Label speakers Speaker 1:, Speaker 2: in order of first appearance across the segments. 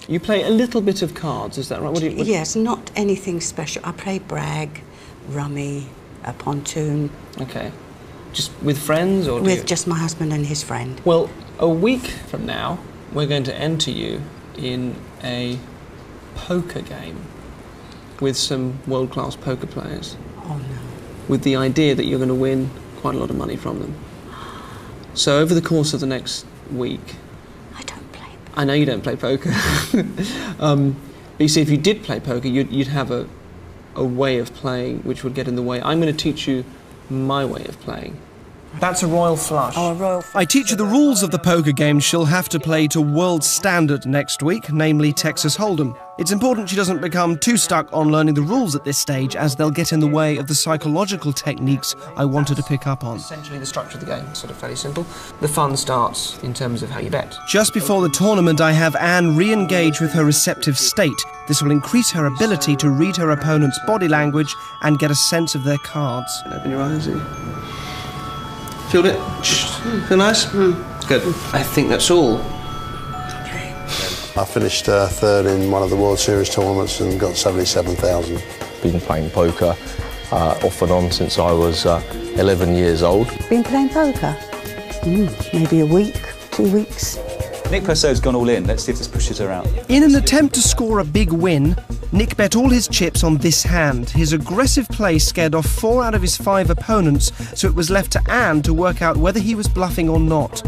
Speaker 1: You play a little bit of cards, is that right?
Speaker 2: Yes, not anything special. I play brag, rummy, a pontoon.
Speaker 1: Okay. Just with friends, or
Speaker 2: with just my husband and his friend.
Speaker 1: Well, a week from now, we're going to enter you in a poker game with some world-class poker players.
Speaker 2: Oh, no.
Speaker 1: With the idea that you're going to win quite a lot of money from them. So over the course of the next week...
Speaker 2: I don't play poker.
Speaker 1: I know you don't play poker. But you see, if you did play poker, you'd have a way of playing which would get in the way. I'm going to teach you my way of playing. That's a royal flush.
Speaker 2: Oh, a royal flush.
Speaker 3: I teach her the rules of the poker game she'll have to play to world standard next week, namely Texas Hold'em. It's important she doesn't become too stuck on learning the rules at this stage, as they'll get in the way of the psychological techniques I want her to pick up on.
Speaker 1: Essentially, the structure of the game is sort of fairly simple. The fun starts in terms of how you bet.
Speaker 3: Just before the tournament, I have Anne re-engage with her receptive state. This will increase her ability to read her opponent's body language and get a sense of their cards.
Speaker 1: Open your eyes. Feel it? Feel nice? Good. I think that's all.
Speaker 4: I finished third in one of the World Series tournaments and got 77,000.
Speaker 5: Been playing poker off and on since I was 11 years old.
Speaker 2: Been playing poker? Maybe a week, 2 weeks.
Speaker 6: Nick Purcell's gone all in. Let's see if this pushes her out.
Speaker 3: In an attempt to score a big win, Nick bet all his chips on this hand. His aggressive play scared off 4 out of his 5 opponents, so it was left to Anne to work out whether he was bluffing or not.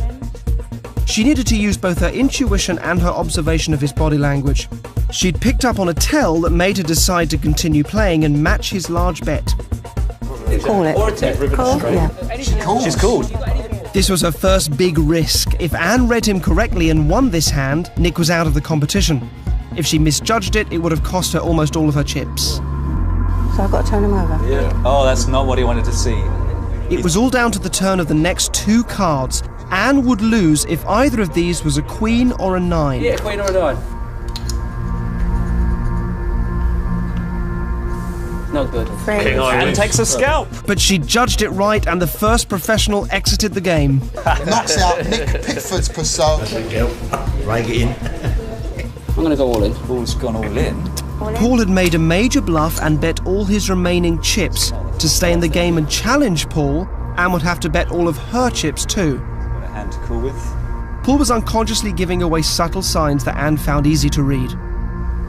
Speaker 3: She needed to use both her intuition and her observation of his body language. She'd picked up on a tell that made her decide to continue playing and match his large bet.
Speaker 2: Call it.
Speaker 6: Or a tip.
Speaker 2: Call? Yeah.
Speaker 6: She's called.
Speaker 3: This was her first big risk. If Anne read him correctly and won this hand, Nick was out of the competition. If she misjudged it, it would have cost her almost all of her chips.
Speaker 2: So I've got to turn him over?
Speaker 6: Yeah. Oh, that's not what he wanted to see.
Speaker 3: It was all down to the turn of the next 2 cards. Anne would lose if either of these was a queen or a 9.
Speaker 6: Yeah, queen or a 9. Not good. Anne takes a scalp.
Speaker 3: But she judged it right, and the first professional exited the game.
Speaker 7: Knocks out Nick Pickford's Purcell.
Speaker 8: Rang it in.
Speaker 6: I'm going to go all in. Paul's gone all in.
Speaker 3: Paul had made a major bluff and bet all his remaining chips. To stay in the game and challenge Paul, Anne would have to bet all of her chips too.
Speaker 6: Got a hand to cool with.
Speaker 3: Paul was unconsciously giving away subtle signs that Anne found easy to read.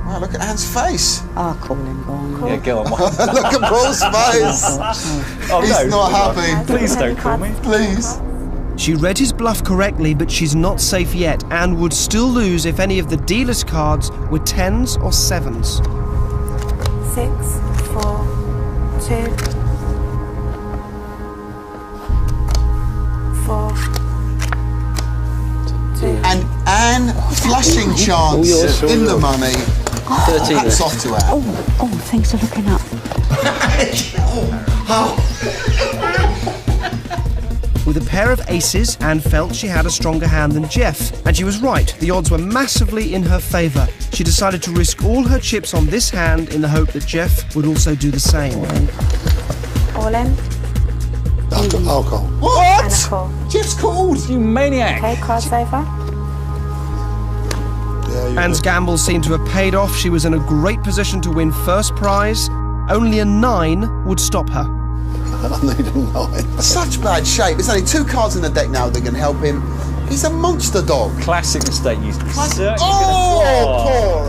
Speaker 7: Wow, look at Anne's face.
Speaker 2: I'll call him, go on.
Speaker 6: Yeah, go on.
Speaker 7: Look at Paul's face.
Speaker 6: Oh,
Speaker 7: He's not happy.
Speaker 6: Please don't call me.
Speaker 7: Please.
Speaker 3: She read his bluff correctly, but she's not safe yet. Anne would still lose if any of the dealer's cards were 10s or 7s.
Speaker 9: 6, 4, 2, 4, 2.
Speaker 7: And Anne flushing chance in the money.
Speaker 1: 13.
Speaker 7: Hats off to Anne.
Speaker 2: Oh, thanks for looking up.
Speaker 3: With a pair of aces, Anne felt she had a stronger hand than Jeff, and she was right. The odds were massively in her favour. She decided to risk all her chips on this hand in the hope that Jeff would also do the same.
Speaker 9: All in.
Speaker 4: Alcohol.
Speaker 7: What?
Speaker 9: And a call.
Speaker 7: Jeff's called.
Speaker 6: You maniac.
Speaker 9: Okay, cards over.
Speaker 4: Yeah,
Speaker 3: Anne's gamble seemed to have paid off. She was in a great position to win first prize. Only a 9 would stop her.
Speaker 4: I need a 9.
Speaker 7: Such bad shape. There's only 2 cards in the deck now that can help him. He's a monster dog.
Speaker 6: Classic mistake.
Speaker 7: Poor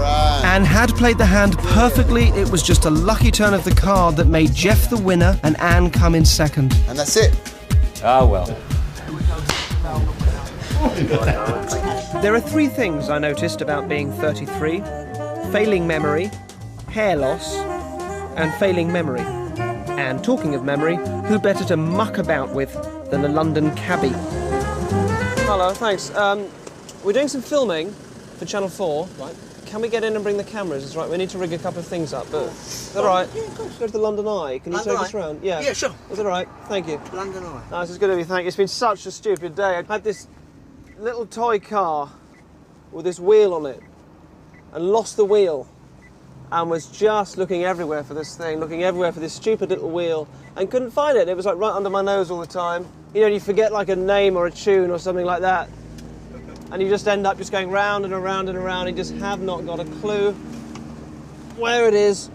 Speaker 7: Anne.
Speaker 3: Anne had played the hand perfectly. It was just a lucky turn of the card that made Jeff the winner and Anne come in second.
Speaker 7: And that's it.
Speaker 6: Ah, well.
Speaker 3: There are 3 things I noticed about being 33. Failing memory, hair loss, and failing memory. And talking of memory, who better to muck about with than a London cabbie? Hello, thanks. We're doing some filming for Channel 4. Right. Can we get in and bring the cameras? It's right, we need to rig a couple of things up, but... Is that all right? Yeah, of course. Go to the London Eye. Can you take us around? Yeah.
Speaker 8: Yeah, sure.
Speaker 3: Is that all right? Thank you.
Speaker 8: London Eye.
Speaker 3: Nice, it's good of you, thank you. It's been such a stupid day. I had this little toy car with this wheel on it and lost the wheel and was just looking everywhere for this thing, looking everywhere for this stupid little wheel and couldn't find it. It was like right under my nose all the time. You know, you forget like a name or a tune or something like that. and you just end up just going round and around and around. You just have not got a clue where it is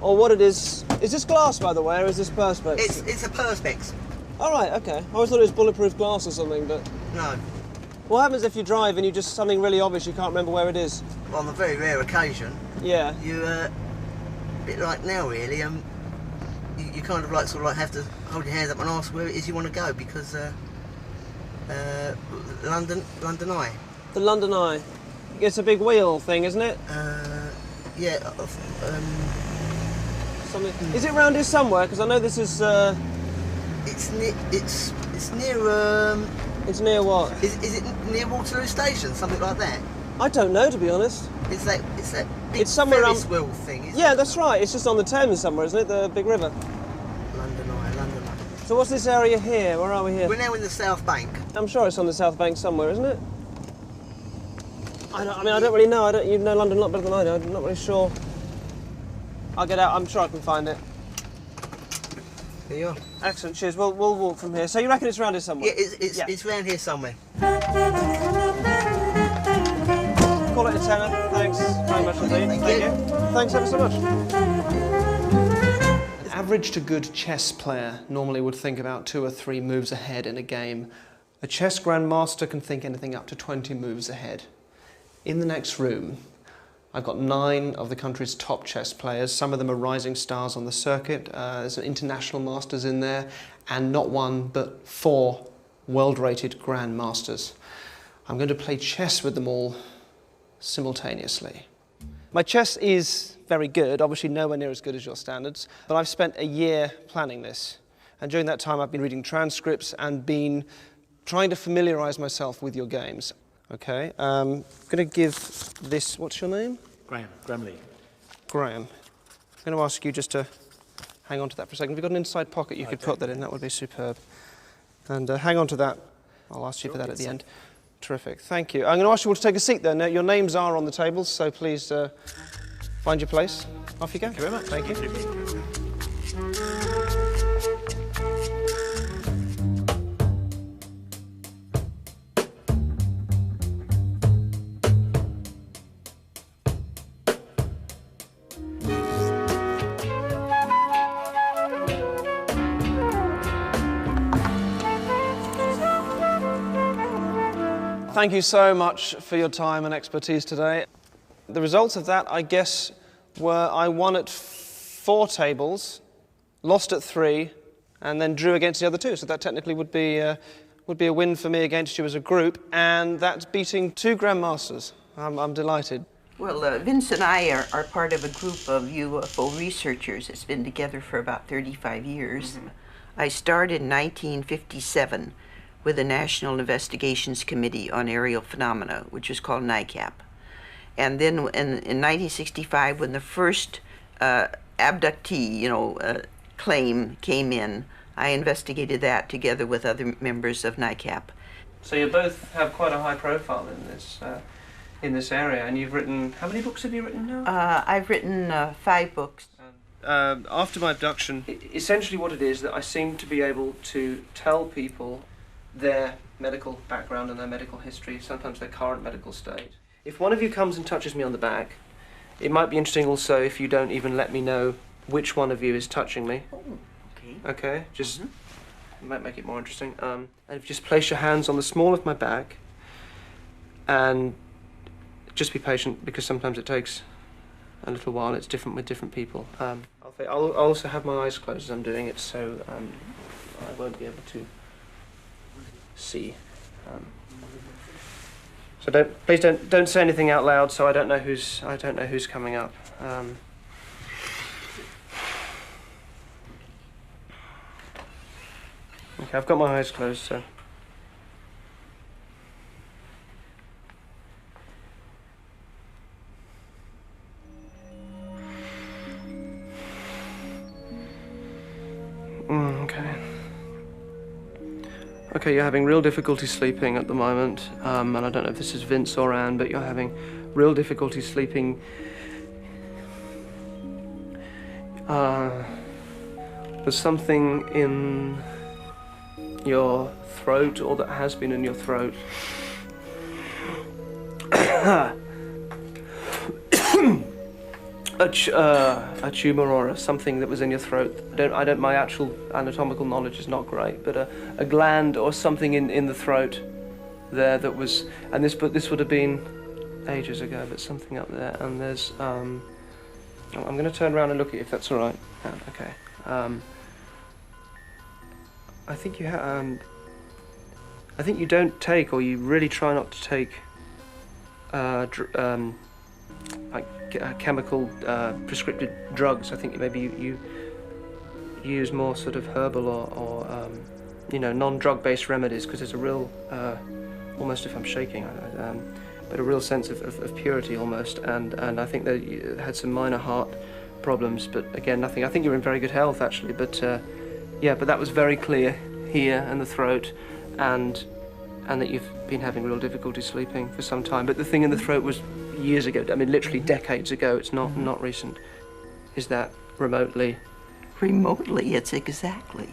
Speaker 3: or what it is. Is this glass, by the way, or is this perspex?
Speaker 8: It's a perspex.
Speaker 3: All right, okay. I always thought it was bulletproof glass or something, but...
Speaker 8: No.
Speaker 3: What happens if you drive and you just something really obvious, you can't remember where it is?
Speaker 8: On a very rare occasion,
Speaker 3: Yeah.
Speaker 8: you, a bit like now really, you kind of like sort of like have to hold your hands up and ask where it is you want to go, because London Eye.
Speaker 3: The London Eye. It's a big wheel thing, isn't it?
Speaker 8: Yeah.
Speaker 3: Something. Is it round here somewhere? Because I know this is.
Speaker 8: It's near. It's near.
Speaker 3: It's near what?
Speaker 8: Is it near Waterloo Station? Something like that.
Speaker 3: I don't know, to be honest.
Speaker 8: It's that big
Speaker 3: It's somewhere
Speaker 8: Ferris
Speaker 3: around-
Speaker 8: wheel thing. Isn't
Speaker 3: Yeah,
Speaker 8: it?
Speaker 3: that's right. It's just on the Thames somewhere, isn't it? The big river.
Speaker 8: London Eye.
Speaker 3: So what's this area here? Where are we here?
Speaker 8: We're now in the South Bank.
Speaker 3: I'm sure it's on the South Bank somewhere, isn't it? I don't really know. You know London a lot better than I do. I'm not really sure. I'll get out. I'm sure I can find it.
Speaker 8: There you are.
Speaker 3: Excellent. Cheers. We'll walk from here. So you reckon it's around here somewhere?
Speaker 8: Yeah, it's round here somewhere.
Speaker 3: Call it a tenner. Thanks very much indeed.
Speaker 8: Thank you.
Speaker 3: Thanks ever so much.
Speaker 1: An average to good chess player normally would think about 2 or 3 moves ahead in a game. A chess grandmaster can think anything up to 20 moves ahead. In the next room, I've got 9 of the country's top chess players. Some of them are rising stars on the circuit. There's some international masters in there, and not 1 but 4 world-rated grandmasters. I'm going to play chess with them all simultaneously. My chess is very good, obviously nowhere near as good as your standards, but I've spent a year planning this. And during that time I've been reading transcripts and been trying to familiarise myself with your games. Okay, I'm going to give this, what's your name?
Speaker 6: Graham Lee.
Speaker 1: Graham. I'm going to ask you just to hang on to that for a second. Have you got an inside pocket you could put that in? That would be superb. And hang on to that. I'll ask you for that at the end. Terrific, thank you. I'm going to ask you all to take a seat there. Now, your names are on the tables, so please find your place. Off you go.
Speaker 6: Thank you very much.
Speaker 1: Thank you. Thank you so much for your time and expertise today. The results of that, I guess, were I won at 4 tables, lost at 3, and then drew against the other 2. So that technically would be a win for me against you as a group, and that's beating 2 grandmasters. I'm delighted.
Speaker 2: Well, Vince and I are part of a group of UFO researchers that's been together for about 35 years. I started in 1957 with the National Investigations Committee on Aerial Phenomena, which is called NICAP. And then in 1965, when the first abductee, claim came in, I investigated that together with other members of NICAP.
Speaker 3: So you both have quite a high profile in this area, and you've written, how many books have you written now?
Speaker 2: I've written 5 books.
Speaker 3: After my abduction, essentially what it is that I seem to be able to tell people their medical background and their medical history, sometimes their current medical state. If one of you comes and touches me on the back, it might be interesting also if you don't even let me know which one of you is touching me.
Speaker 2: Oh, okay.
Speaker 3: Okay, just might make it more interesting. And if you just place your hands on the small of my back and just be patient, because sometimes it takes a little while. It's different with different people. I'll also have my eyes closed as I'm doing it, so I won't be able to see. So please don't say anything out loud. So I don't know who's coming up. Okay, I've got my eyes closed. So. Okay. Okay, you're having real difficulty sleeping at the moment, and I don't know if this is Vince or Anne, but you're having real difficulty sleeping. There's something in your throat, or that has been in your throat. a tumour or something that was in your throat. My actual anatomical knowledge is not great, but a gland or something in the throat there that was, and this would have been ages ago, but something up there, and there's, I'm going to turn around and look at you if that's all right. Okay. I think you I think you don't take, or you really try not to take, chemical prescriptive drugs. I think maybe you use more sort of herbal or non-drug-based remedies, because there's a real, almost if I'm shaking, but a real sense of purity almost, and I think that you had some minor heart problems, but again, nothing. I think you're in very good health actually, but yeah, but that was very clear here and the throat, and that you've been having real difficulty sleeping for some time. But the thing in the throat was years ago. I mean, literally decades ago. It's not recent. Is that remotely?
Speaker 2: Remotely, it's exactly.